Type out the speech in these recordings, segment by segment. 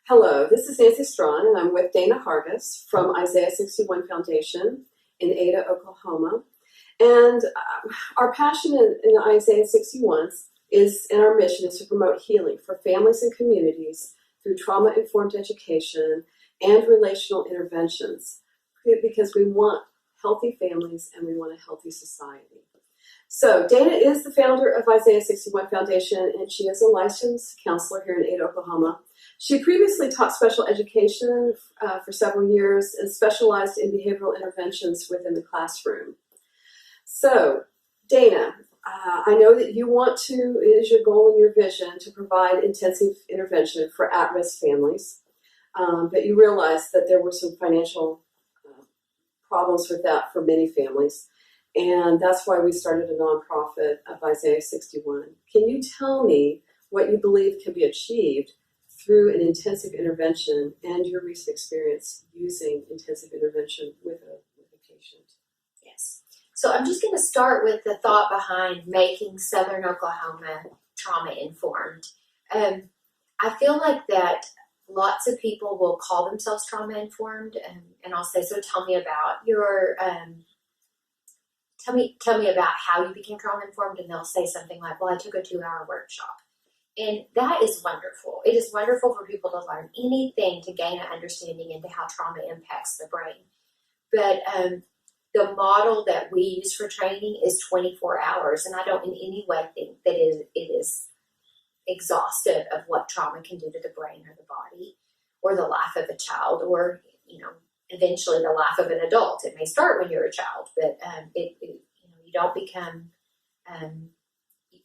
Hello, this is Nancy Strawn, and I'm with Dana Hargis from Isaiah 61 Foundation in Ada, Oklahoma. And our passion in Isaiah 61 is, and our mission is to promote healing for families and communities through trauma-informed education and relational interventions, because we want healthy families and we want a healthy society. So Dana is the founder of Isaiah 61 Foundation, and she is a licensed counselor here in Ada, Oklahoma. She previously taught special education for several years and specialized in behavioral interventions within the classroom. So, Dana, I know that you want to, it is your goal and your vision to provide intensive intervention for at-risk families, but you realized that there were some financial problems with that for many families. And that's why we started a nonprofit of Isaiah 61. Can you tell me what you believe can be achieved through an intensive intervention and your recent experience using intensive intervention with a patient? Yes. So I'm just going to start with the thought behind making Southern Oklahoma trauma-informed. I feel like that lots of people will call themselves trauma-informed, and I'll say, so tell me about your... Tell me about how you became trauma-informed, and they'll say something like, well, I took a 2-hour workshop. And that is wonderful. It is wonderful for people to learn anything to gain an understanding into how trauma impacts the brain. But the model that we use for training is 24 hours, and I don't in any way think that it is exhaustive of what trauma can do to the brain or the body or the life of a child, or, eventually the life of an adult. It may start when you're a child, but you don't become,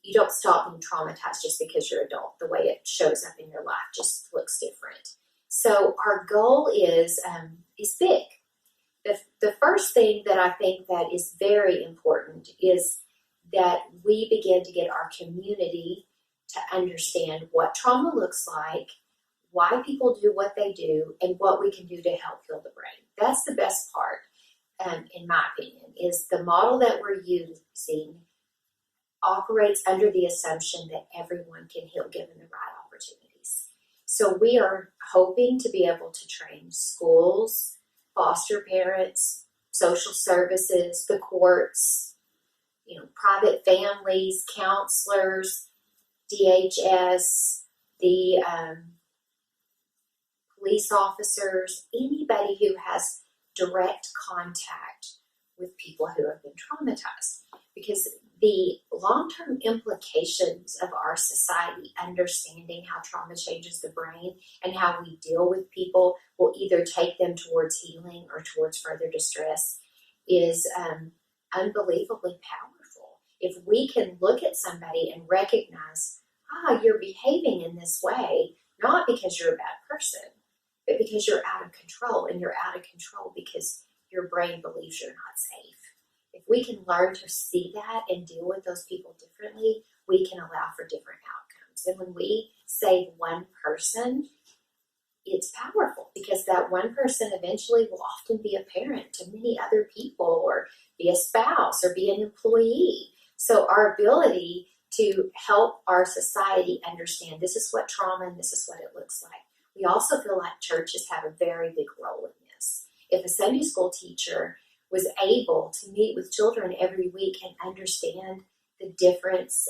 you don't stop being traumatized just because you're an adult. The way it shows up in your life just looks different. So our goal is big. The first thing that I think that is very important is that we begin to get our community to understand what trauma looks like, why people do what they do, and what we can do to help heal the brain. That's the best part, in my opinion, is the model that we're using operates under the assumption that everyone can heal given the right opportunities. So we are hoping to be able to train schools, foster parents, social services, the courts, private families, counselors, DHS, the police officers, anybody who has direct contact with people who have been traumatized. Because the long-term implications of our society understanding how trauma changes the brain and how we deal with people will either take them towards healing or towards further distress is unbelievably powerful. If we can look at somebody and recognize, you're behaving in this way, not because you're a bad person, but because you're out of control, and you're out of control because your brain believes you're not safe. If we can learn to see that and deal with those people differently, we can allow for different outcomes. And when we save one person, it's powerful, because that one person eventually will often be a parent to many other people, or be a spouse, or be an employee. So our ability to help our society understand this is what trauma and this is what it looks like. We also feel like churches have a very big role in this. If a Sunday school teacher was able to meet with children every week and understand the difference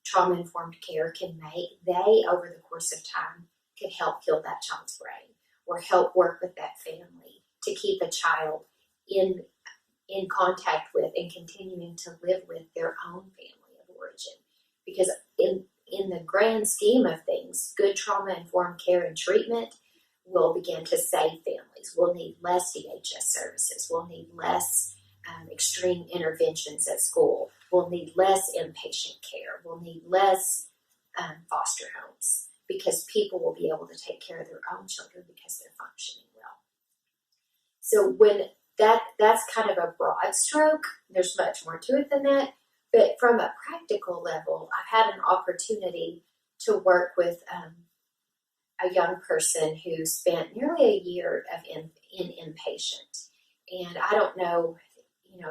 trauma-informed care can make, they, over the course of time, could help heal that child's brain, or help work with that family to keep a child in contact with and continuing to live with their own family of origin. Because in the grand scheme of things, good trauma-informed care and treatment will begin to save families. We'll need less DHS services. We'll need less extreme interventions at school. We'll need less inpatient care. We'll need less foster homes, because people will be able to take care of their own children because they're functioning well. So when that's kind of a broad stroke, there's much more to it than that. But from a practical level, I've had an opportunity to work with a young person who spent nearly a year in inpatient. And I don't know,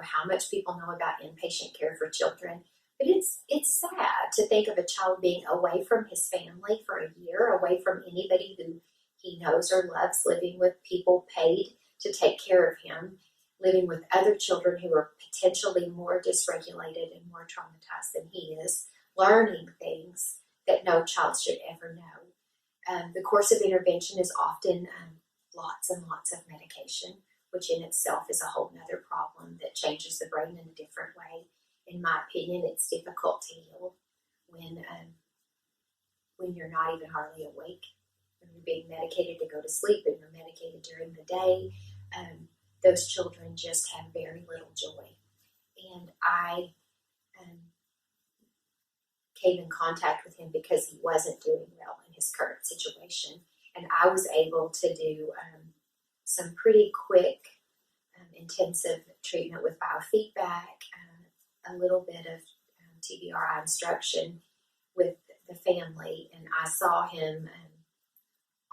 how much people know about inpatient care for children, But it's sad to think of a child being away from his family for a year, away from anybody who he knows or loves, living with people paid to take care of him, living with other children who are potentially more dysregulated and more traumatized than he is, learning things that no child should ever know. The course of intervention is often lots and lots of medication, which in itself is a whole nother problem that changes the brain in a different way. In my opinion, it's difficult to heal when you're not even hardly awake, when you're being medicated to go to sleep and you're medicated during the day. Those children just have very little joy. And I came in contact with him because he wasn't doing well in his current situation. And I was able to do some pretty quick, intensive treatment with biofeedback, a little bit of TBRI instruction with the family. And I saw him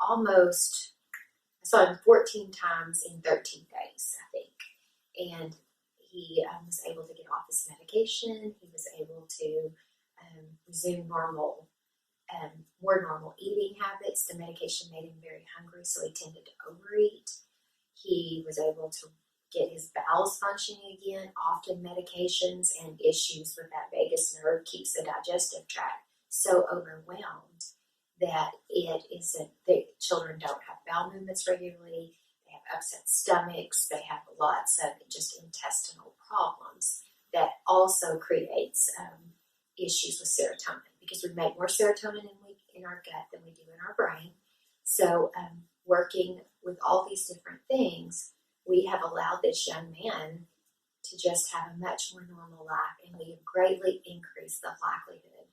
I saw him 14 times in 13 days, I think. And he was able to get off his medication. He was able to resume more normal eating habits. The medication made him very hungry, so he tended to overeat. He was able to get his bowels functioning again. Often medications and issues with that vagus nerve keeps the digestive tract so overwhelmed that the children don't have bowel movements regularly. They have upset stomachs. They have lots of just intestinal problems that also creates issues with serotonin, because we make more serotonin in our gut than we do in our brain. So working with all these different things, we have allowed this young man to just have a much more normal life, and we have greatly increased the likelihood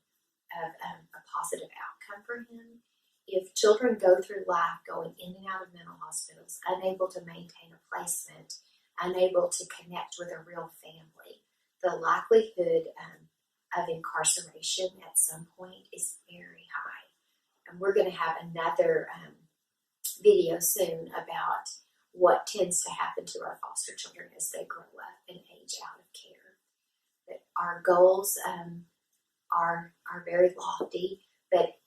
of a positive outcome for him. If children go through life going in and out of mental hospitals, unable to maintain a placement, unable to connect with a real family, the likelihood of incarceration at some point is very high. And we're going to have another video soon about what tends to happen to our foster children as they grow up and age out of care. That our goals are very lofty, but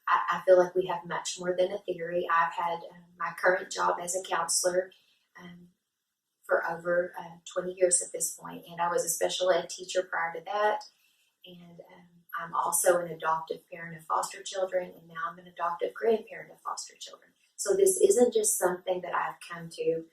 I feel like we have much more than a theory. I've had my current job as a counselor for over 20 years at this point, and I was a special ed teacher prior to that. And I'm also an adoptive parent of foster children, and now I'm an adoptive grandparent of foster children. So this isn't just something that I've come to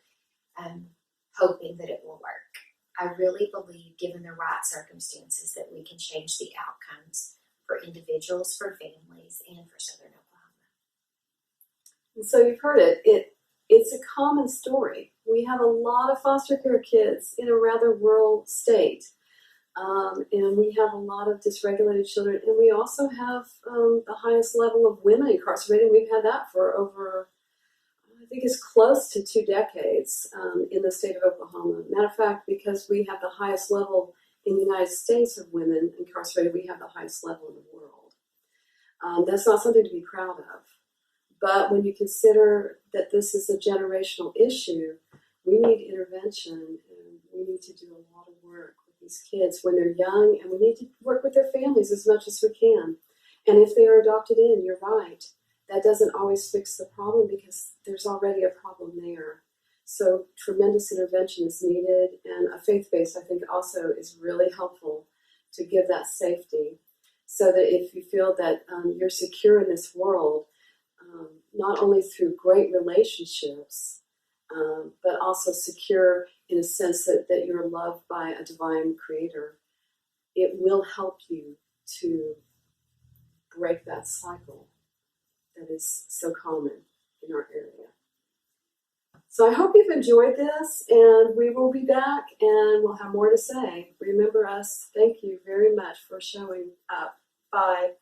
hoping that it will work. I really believe, given the right circumstances, that we can change the outcomes for individuals, for families, and for Southern Oklahoma. And so you've heard it. It's a common story. We have a lot of foster care kids in a rather rural state. And we have a lot of dysregulated children, and we also have the highest level of women incarcerated. We've had that for over, I think it's close to 2 decades in the state of Oklahoma. Matter of fact, because we have the highest level in the United States of women incarcerated, we have the highest level in the world. That's not something to be proud of. But when you consider that this is a generational issue, we need intervention, and we need to do a lot of work these kids when they're young, and we need to work with their families as much as we can. And if they are adopted in, you're right, that doesn't always fix the problem because there's already a problem there. So tremendous intervention is needed, and a faith-based, I think, also is really helpful to give that safety, so that if you feel that you're secure in this world, not only through great relationships, but also secure in a sense that you're loved by a divine creator, it will help you to break that cycle that is so common in our area. So I hope you've enjoyed this, and we will be back and we'll have more to say. Remember us. Thank you very much for showing up. Bye.